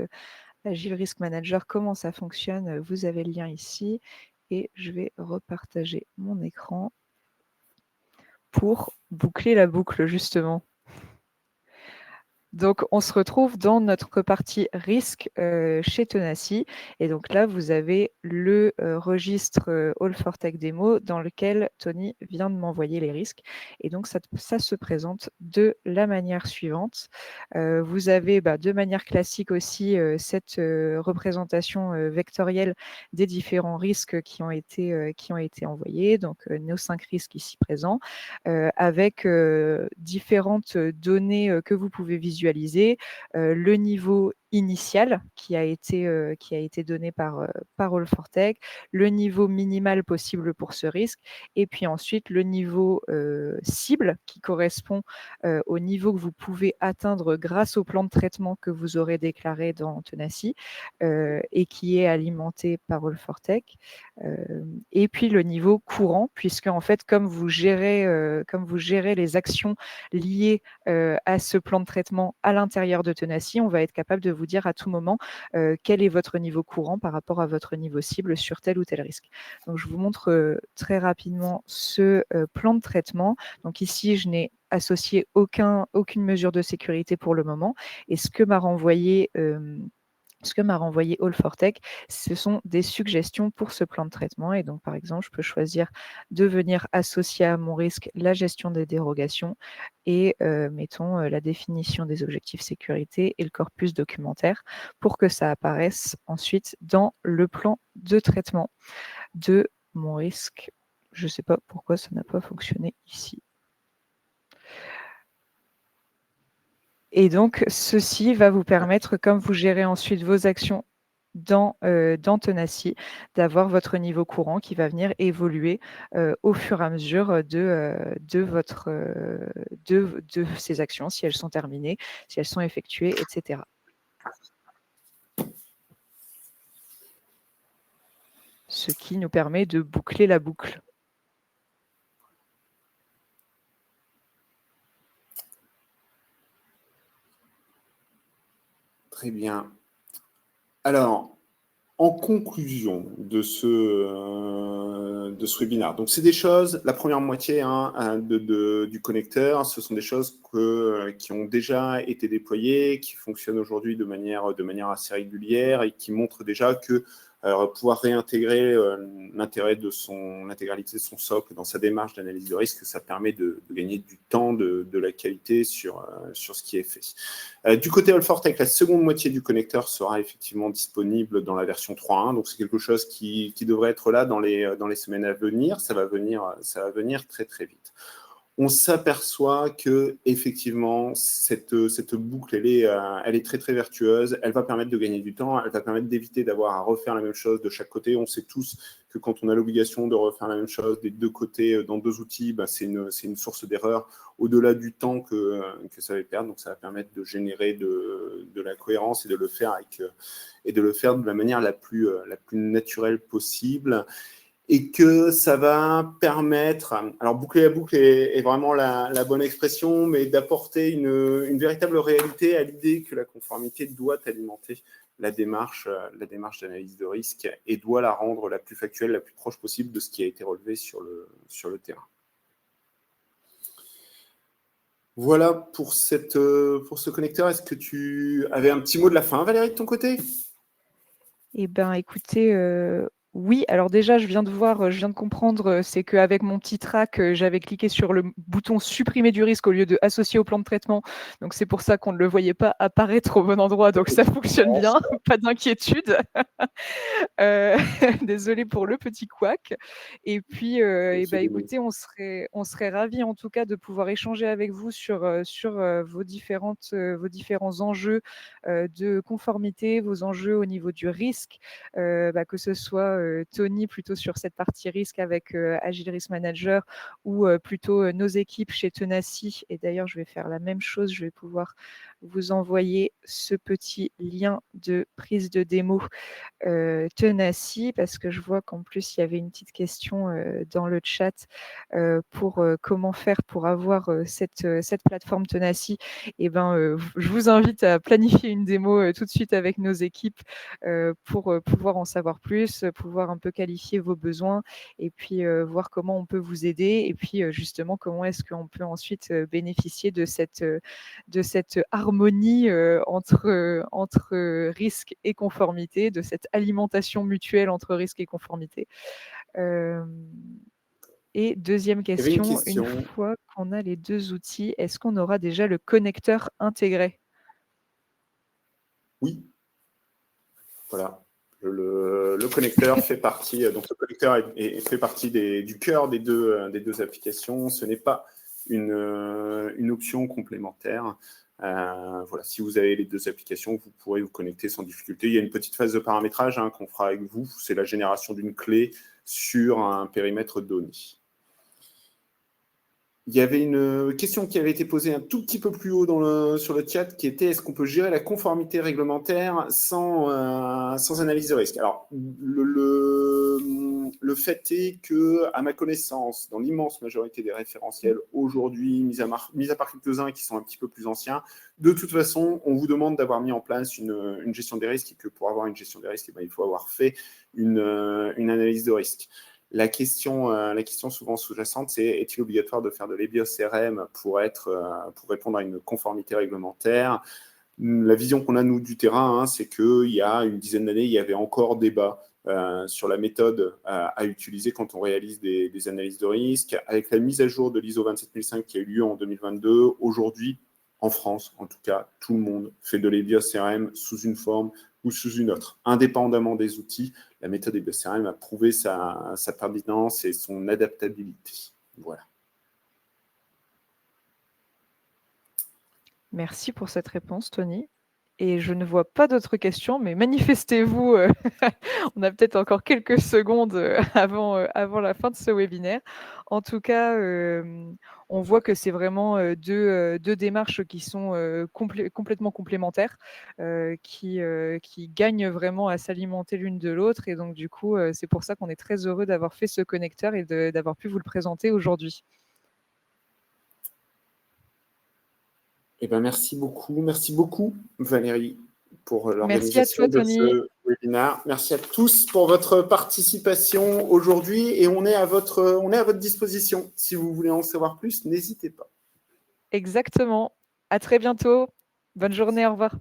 Agile Risk Manager, comment ça fonctionne. Vous avez le lien ici et je vais repartager mon écran pour boucler la boucle justement. Donc, on se retrouve dans notre partie risque chez Tenacity. Et donc là, vous avez le registre All4Tech Demo dans lequel Tony vient de m'envoyer les risques. Et donc, ça se présente de la manière suivante. Vous avez de manière classique aussi cette représentation vectorielle des différents risques qui ont été envoyés. Donc, nos 5 risques ici présents, avec différentes données que vous pouvez visualiser, le niveau initial qui a été donné par All4Tech, le niveau minimal possible pour ce risque, et puis ensuite le niveau cible qui correspond au niveau que vous pouvez atteindre grâce au plan de traitement que vous aurez déclaré dans Tenaci et qui est alimenté par All4Tech. Et puis le niveau courant, puisque en fait, comme vous gérez les actions liées à ce plan de traitement à l'intérieur de Tenaci, on va être capable de vous dire à tout moment quel est votre niveau courant par rapport à votre niveau cible sur tel ou tel risque. Donc, je vous montre très rapidement ce plan de traitement. Donc ici, je n'ai associé aucune mesure de sécurité pour le moment. Et ce que m'a renvoyé All4Tech, ce sont des suggestions pour ce plan de traitement. Et donc, par exemple, je peux choisir de venir associer à mon risque la gestion des dérogations et, mettons, la définition des objectifs sécurité et le corpus documentaire pour que ça apparaisse ensuite dans le plan de traitement de mon risque. Je ne sais pas pourquoi ça n'a pas fonctionné ici. Et donc, ceci va vous permettre, comme vous gérez ensuite vos actions dans Tenaci, d'avoir votre niveau courant qui va venir évoluer au fur et à mesure de ces actions, si elles sont terminées, si elles sont effectuées, etc. Ce qui nous permet de boucler la boucle. Très bien. Alors, en conclusion de ce webinaire, donc c'est des choses, la première moitié du connecteur, ce sont des choses qui ont déjà été déployées, qui fonctionnent aujourd'hui de manière assez régulière et qui montrent déjà que pouvoir réintégrer l'intégralité de son socle dans sa démarche d'analyse de risque, ça permet de gagner du temps, de la qualité sur ce qui est fait. Du côté All4Tech, la seconde moitié du connecteur sera effectivement disponible dans la version 3.1, donc c'est quelque chose qui devrait être là dans les semaines à venir. Ça va venir très très vite. On s'aperçoit que effectivement cette boucle elle est très très vertueuse. Elle va permettre de gagner du temps. Elle va permettre d'éviter d'avoir à refaire la même chose de chaque côté. On sait tous que quand on a l'obligation de refaire la même chose des deux côtés dans deux outils, c'est une source d'erreur au-delà du temps que ça va perdre. Donc ça va permettre de générer de la cohérence et de le faire de la manière la plus naturelle possible. Et que ça va permettre, alors boucler la boucle est vraiment la bonne expression, mais d'apporter une véritable réalité à l'idée que la conformité doit alimenter la démarche d'analyse de risque et doit la rendre la plus factuelle, la plus proche possible de ce qui a été relevé sur le terrain. Voilà pour ce connecteur. Est-ce que tu avais un petit mot de la fin, Valérie, de ton côté ? Eh bien, écoutez, oui. Alors déjà, je viens de comprendre, c'est qu'avec mon petit track, j'avais cliqué sur le bouton supprimer du risque au lieu de associer au plan de traitement. Donc, c'est pour ça qu'on ne le voyait pas apparaître au bon endroit. Donc, ça fonctionne bien, pas d'inquiétude. Désolée pour le petit couac. Et puis, écoutez, on serait ravis en tout cas de pouvoir échanger avec vous sur vos différents enjeux de conformité, vos enjeux au niveau du risque, que ce soit Tony plutôt sur cette partie risque avec Agile Risk Manager ou plutôt nos équipes chez Tenaci. Et d'ailleurs, je vais faire la même chose, je vais pouvoir vous envoyer ce petit lien de prise de démo Tenaci, parce que je vois qu'en plus, il y avait une petite question dans le chat pour comment faire pour avoir cette plateforme Tenaci. Et je vous invite à planifier une démo tout de suite avec nos équipes pour pouvoir en savoir plus, pouvoir un peu qualifier vos besoins et puis voir comment on peut vous aider et puis justement comment est-ce qu'on peut ensuite bénéficier de cette harmonie entre risque et conformité, de cette alimentation mutuelle entre risque et conformité. Et deuxième question, une fois qu'on a les deux outils, est-ce qu'on aura déjà le connecteur intégré ? Oui. Voilà. Le connecteur fait partie, donc le connecteur fait partie du cœur des deux applications. Ce n'est pas une option complémentaire. Voilà, si vous avez les deux applications, vous pourrez vous connecter sans difficulté. Il y a une petite phase de paramétrage qu'on fera avec vous. C'est la génération d'une clé sur un périmètre donné. Il y avait une question qui avait été posée un tout petit peu plus haut sur le chat qui était: est-ce qu'on peut gérer la conformité réglementaire sans analyse de risque? Alors, le fait est que, à ma connaissance, dans l'immense majorité des référentiels aujourd'hui, mis à part quelques-uns qui sont un petit peu plus anciens, de toute façon, on vous demande d'avoir mis en place une gestion des risques, et que pour avoir une gestion des risques, il faut avoir fait une analyse de risque. La question souvent sous-jacente, c'est: est-il obligatoire de faire de l'EBIOS-RM pour répondre à une conformité réglementaire? La vision qu'on a, nous, du terrain, c'est qu'il y a une dizaine d'années, il y avait encore débat sur la méthode à utiliser quand on réalise des analyses de risque. Avec la mise à jour de l'ISO 27005 qui a eu lieu en 2022, aujourd'hui, en France, en tout cas, tout le monde fait de l'EBIOS-RM sous une forme ou sous une autre, indépendamment des outils. La méthode EBIOS-RM a prouvé sa pertinence et son adaptabilité. Voilà. Merci pour cette réponse, Tony. Et je ne vois pas d'autres questions, mais manifestez-vous. On a peut-être encore quelques secondes avant la fin de ce webinaire. En tout cas, on voit que c'est vraiment deux démarches qui sont complètement complémentaires, qui gagnent vraiment à s'alimenter l'une de l'autre. Et donc, du coup, c'est pour ça qu'on est très heureux d'avoir fait ce connecteur et d'avoir pu vous le présenter aujourd'hui. Merci beaucoup Valérie pour Merci à l'organisation toi, de Tony. ce webinaire. Merci à tous pour votre participation aujourd'hui, et on est à votre disposition. Si vous voulez en savoir plus, n'hésitez pas. Exactement. À très bientôt. Bonne journée, au revoir.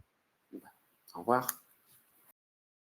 Au revoir.